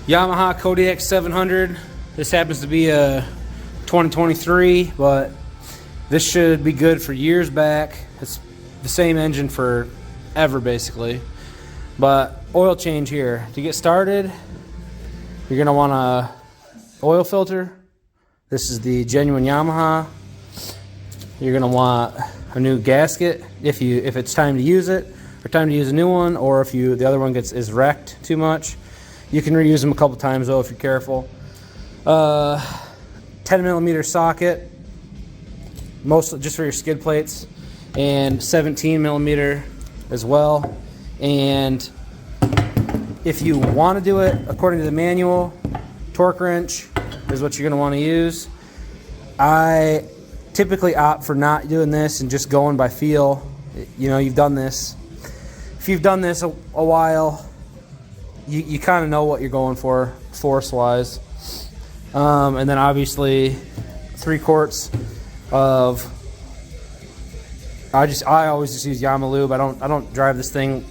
Yamaha Kodiak 700. This happens to be a 2023, but this should be good for years back. It's the same engine for ever basically. But oil change here. To get started, you're gonna want a oil filter. This is the genuine Yamaha. You're gonna want a new gasket if it's time to use it, or time to use a new one, or if the other one is wrecked too much. You can reuse them a couple times though if you're careful. 10mm socket, mostly just for your skid plates, and 17mm as well. And if you want to do it according to the manual, torque wrench is what you're going to want to use. I typically opt for not doing this and just going by feel. You know, you've done this. If you've done this a while, you kind of know what you're going for force-wise. And then obviously 3 quarts of, I always just use Yamalube. I don't drive this thing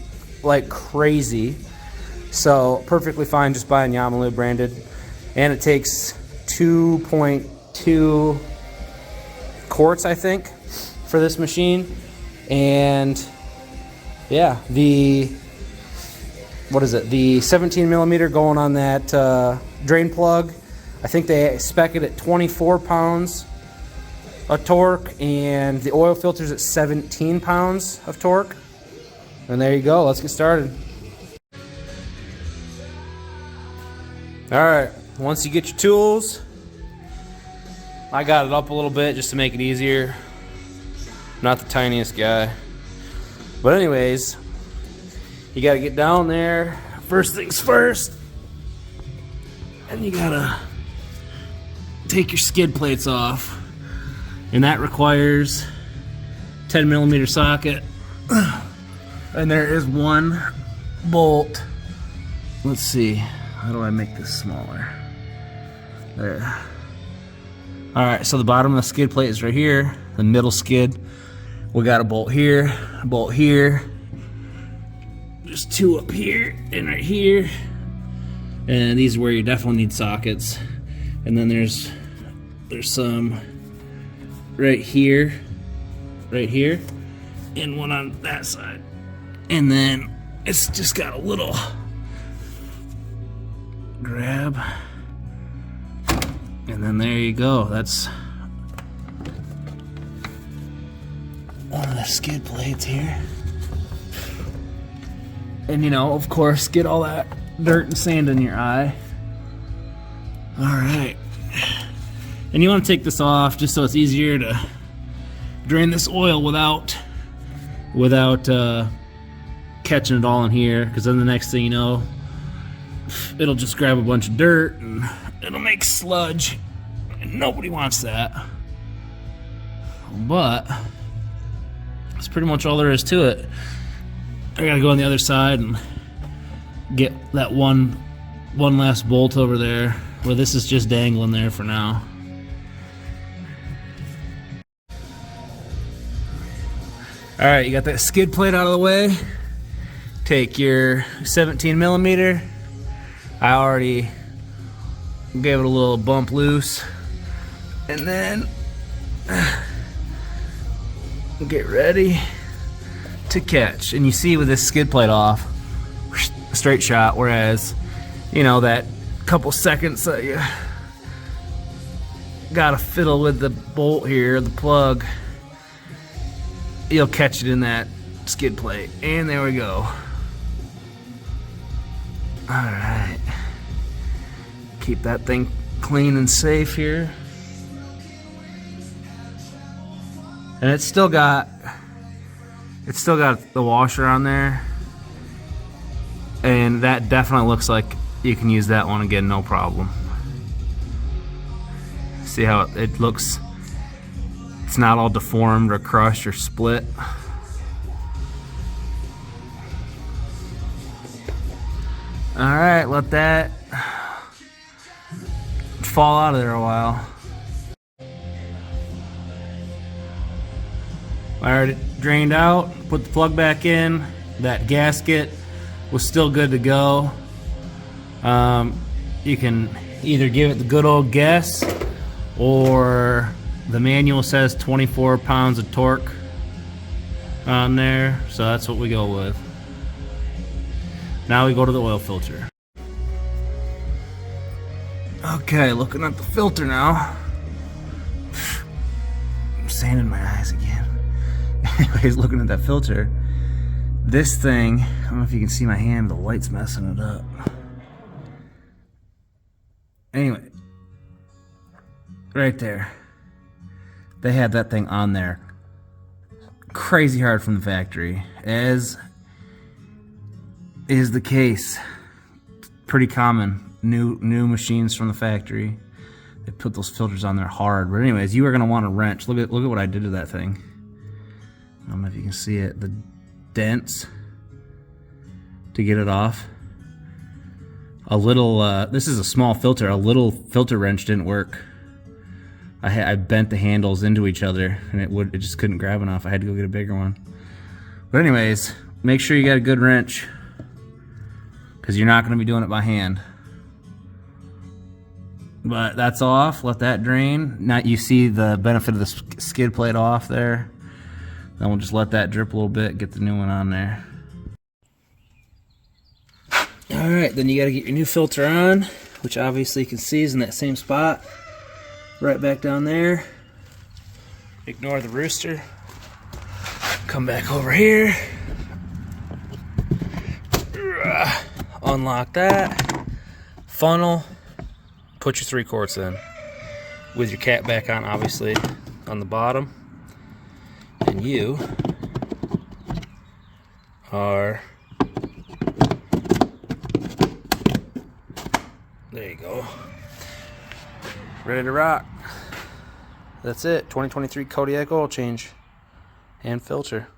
like crazy, so perfectly fine just buying Yamalube branded. And it takes 2.2 quarts, I think, for this machine. And yeah, the 17mm going on that drain plug, I think they spec it at 24 pounds of torque, and the oil filter's at 17 pounds of torque. And there you go, let's get started. Alright, once you get your tools, I got it up a little bit just to make it easier. Not the tiniest guy. But anyways, you gotta get down there. First things first, and you gotta take your skid plates off. And that requires 10mm socket. And there is one bolt. Let's see, how do I make this smaller? There. Alright, so the bottom of the skid plate is right here, the middle skid. We got a bolt here, just 2 up here and right here. And these are where you definitely need sockets. And then there's some right here, and one on that side. And then it's just got a little grab. And then there you go. That's one of the skid plates here. And you know, of course, get all that dirt and sand in your eye. Alright. And you want to take this off just so it's easier to drain this oil without catching it all in here, because then the next thing you know, it'll just grab a bunch of dirt and it'll make sludge, and nobody wants that. But that's pretty much all there is to it. I gotta go on the other side and get that one last bolt over there, where this is just dangling there for now. Alright, you got that skid plate out of the way. Take your 17mm. I already gave it a little bump loose. And then get ready to catch. And you see with this skid plate off, straight shot, whereas, you know, that couple seconds that you gotta fiddle with the bolt here, the plug, you'll catch it in that skid plate. And there we go. Alright. Keep that thing clean and safe here. And it's still got the washer on there. And that definitely looks like you can use that one again, no problem. See how it looks? It's not all deformed or crushed or split. Alright, let that fall out of there a while. I already drained out, put the plug back in. That gasket was still good to go. you can either give it the good old guess, or the manual says 24 pounds of torque on there, so that's what we go with. Now we go to the oil filter. Okay, looking at the filter now. I'm sanding my eyes again. Anyways, looking at that filter, this thing, I don't know if you can see my hand, the light's messing it up. Anyway, right there, they had that thing on there crazy hard from the factory, as is the case. Pretty common. New machines from the factory, they put those filters on there hard. But anyways, you are gonna want a wrench. Look at what I did to that thing. I don't know if you can see it. The dents to get it off. A little. This is a small filter. A little filter wrench didn't work. I bent the handles into each other, and it just couldn't grab enough. I had to go get a bigger one. But anyways, make sure you got a good wrench, because you're not gonna be doing it by hand. But that's off, let that drain. Now you see the benefit of the skid plate off there. Then we'll just let that drip a little bit, get the new one on there. Alright, then you gotta get your new filter on, which obviously you can see is in that same spot. Right back down there. Ignore the rooster. Come back over here. Unlock that. Funnel. Put your 3/4 in, with your cap back on, obviously, on the bottom. And you are, there you go, ready to rock. That's it, 2023 Kodiak oil change and filter.